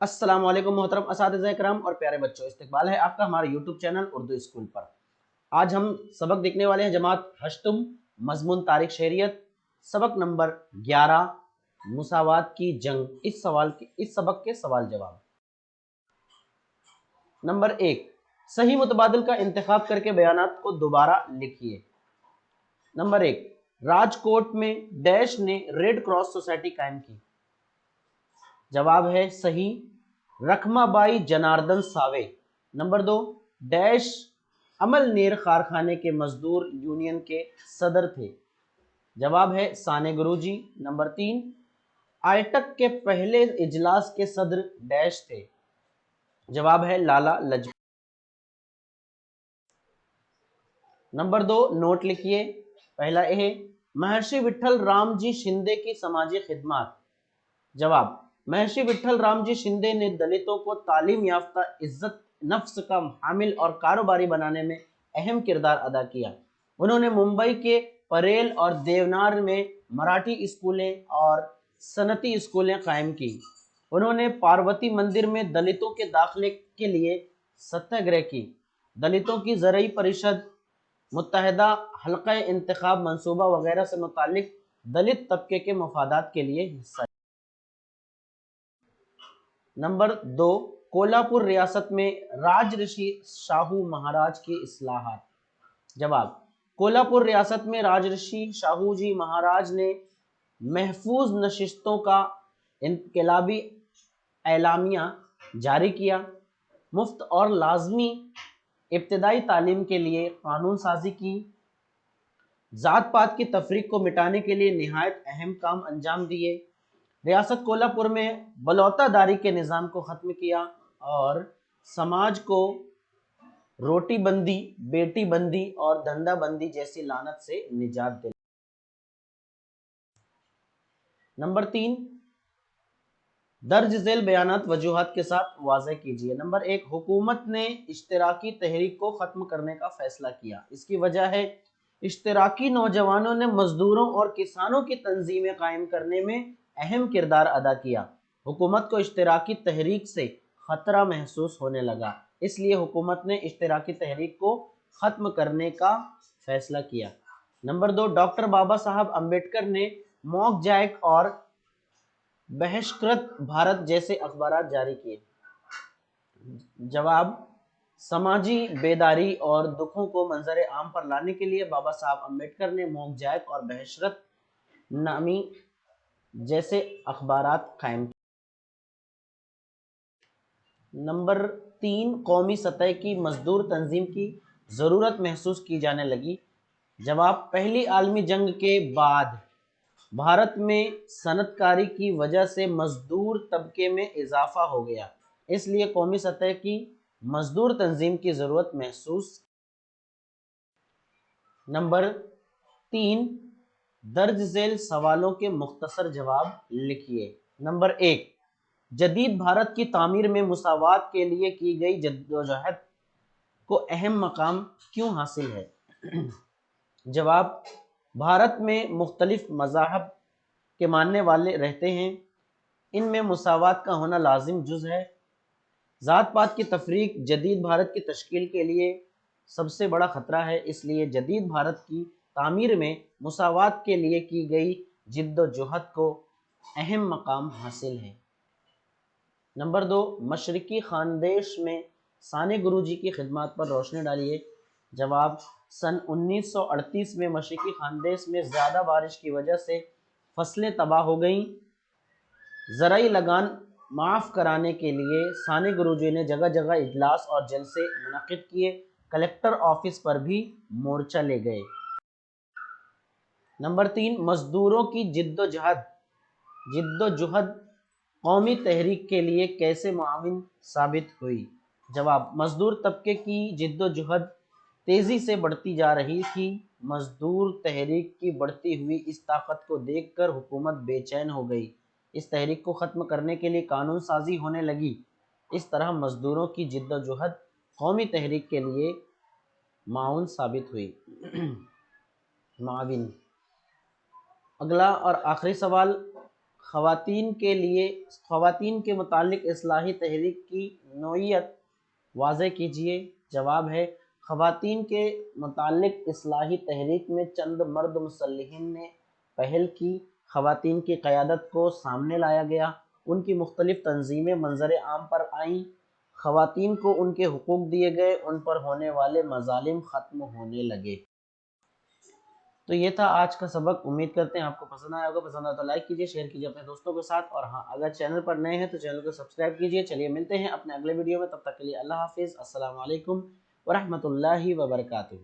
अस्सलाम वालेकुम मोहतरम असातिज़ा इकराम और प्यारे बच्चों, इस्तकबाल है आपका हमारे यूट्यूब चैनल उर्दू स्कूल पर। आज हम सबक देखने वाले हैं जमात हश्तुम, मजमून तारीख शहरियत, सबक नंबर 11 मुसावात की जंग। इस सबक के सवाल जवाब। नंबर 1, सही मुतबादिल का इंतखाब करके बयानात को दोबारा लिखिए। नंबर 1, राजकोट में डैश ने रेड क्रॉस सोसाइटी कायम की। जवाब है सही, रखमाबाई जनार्दन सावे। नंबर 2, डैश अमल नीर कारखाने के मजदूर यूनियन के सदर थे। जवाब है साने गुरुजी। नंबर 3, आईटक के पहले इजलास के सदर डैश थे। जवाब है लाला लजपत। नंबर 2, नोट लिखिए। पहला ए, महर्षि विठल राम जी शिंदे की समाजी खिदमत। जवाब, महर्षि विठल राम जी शिंदे ने दलितों को तालीम याफ्ता, इज्जत नफ्स का हामिल और कारोबारी बनाने में अहम किरदार अदा किया। उन्होंने मुंबई के परेल और देवनार में मराठी स्कूलें और सनती स्कूलें कायम की। उन्होंने पार्वती मंदिर में दलितों के दाखिले के लिए सत्याग्रह की। दलितों की ज़रई परिषद, मुत्तहदा हल्का इंतखाब मंसूबा वगैरह से मुतालिक दलित तबके के मफादात के लिए हिस्सा। नंबर 2, कोल्हापुर रियासत में राजऋषि शाहू महाराज की इस्लाहात। जवाब, कोल्हापुर रियासत में राजऋषि शाहू जी महाराज ने महफूज नशिस्तों का इनकलाबी एलामिया जारी किया। मुफ्त और लाजमी इब्तदाई तालीम के लिए कानून साजी की। जात पात की तफरीक को मिटाने के लिए निहायत अहम काम अंजाम दिए। रियासत कोल्हापुर में बलौतादारी के निज़ाम को ख़त्म किया और समाज को रोटी बंदी, बेटी बंदी और धंधा बंदी जैसी लानत से निजात दिलाई। नंबर 3, दर्ज झेल बयानात वजूहात के साथ वाज़ेह कीजिए। नंबर 1, हुकूमत ने इश्तराकी तहरीक को ख़त्म करने का फैसला किया। इसकी वजह है इश्तराकी नौजवानों ने मजदूरों और किसानों की तंजीमें कायम करने में अहम किरदार अदा किया। हुकूमत को इश्तराकी तहरीक से ख़तरा महसूस होने लगा, इसलिए हुकूमत ने इश्तराकी तहरीक को ख़त्म करने का फैसला किया। नंबर 2, डॉक्टर बाबा साहब अम्बेडकर ने मॉक जैक और बहिष्कृत भारत जैसे अखबार जारी किए। जवाब, समाजी बेदारी और दुखों को मंजर आम पर लाने के लिए बाबा साहब अम्बेडकर ने मॉक जैक और बहिष्कृत नामी जैसे अखबारात कायम किए। नंबर 3, कौमी सतह की मजदूर तंजीम की ज़रूरत महसूस की जाने लगी। जवाब, पहली आलमी जंग के बाद भारत में सनतकारी की वजह से मजदूर तबके में इजाफा हो गया, इसलिए कौमी सतह की मजदूर तंजीम की ज़रूरत महसूस। नंबर 3, दर्ज झेल सवालों के मुख्तसर जवाब लिखिए। नंबर 1, जदीद भारत की तामीर में मुसावात के लिए की गई जद्दोजहद को अहम मकाम क्यों हासिल है? जवाब, भारत में मुख्तलिफ मज़ाहब के मानने वाले रहते हैं, इनमें मुसावात का होना लाजिम जुज़ है। ज़ात पात की तफरीक जदीद भारत की तश्कील के लिए सबसे बड़ा ख़तरा है, इसलिए जदीद भारत की तामीर में मुसावात के लिए की गई जिद्दोजहद को अहम मकाम हासिल है। नंबर 2, मशरक़ी खानदेश में साने गुरुजी की खिदमत पर रोशनी डालिए। जवाब, सन 1938 में मशरक़ी खानदेश में ज़्यादा बारिश की वजह से फसलें तबाह हो गईं। ज़राई लगान माफ़ कराने के लिए साने गुरुजी ने जगह जगह इजलास और जलसे मुनक़िद किए। कलेक्टर ऑफिस पर भी मोर्चा ले गए। नंबर 3, मजदूरों की जिद्दोजहद कौमी तहरीक के लिए कैसे मुआविन साबित हुई? जवाब, मजदूर तबके की जिद्दोजहद तेज़ी से बढ़ती जा रही थी। मजदूर तहरीक की बढ़ती हुई इस ताकत को देखकर हुकूमत बेचैन हो गई। इस तहरीक को ख़त्म करने के लिए कानून साजी होने लगी। इस तरह मजदूरों की जिद्दोजहद कौमी तहरीक के लिए माउन साबित हुई। माविन। अगला और आखिरी सवाल, خواتین کے متعلق اصلاحی تحریک کی نوعیت واضح کیجیے۔ جواب ہے خواتین کے متعلق اصلاحی تحریک میں چند مرد مسلحین نے پہل کی، خواتین کی قیادت کو سامنے لایا گیا، ان کی مختلف تنظیمیں منظر عام پر آئیں، خواتین کو ان کے حقوق دیے گئے، ان پر ہونے والے مظالم ختم ہونے لگے۔ تو یہ تھا آج کا سبق، امید کرتے ہیں آپ کو پسند آیا ہوگا، پسند آیا تو لائک کیجیے، شیئر کیجیے اپنے دوستوں کے ساتھ، اور ہاں اگر چینل پر نئے ہیں تو چینل کو سبسکرائب کیجیے۔ چلیے ملتے ہیں اپنے اگلے ویڈیو میں، تب تک کے لیے اللہ حافظ، السلام علیکم ورحمۃ اللہ وبرکاتہ۔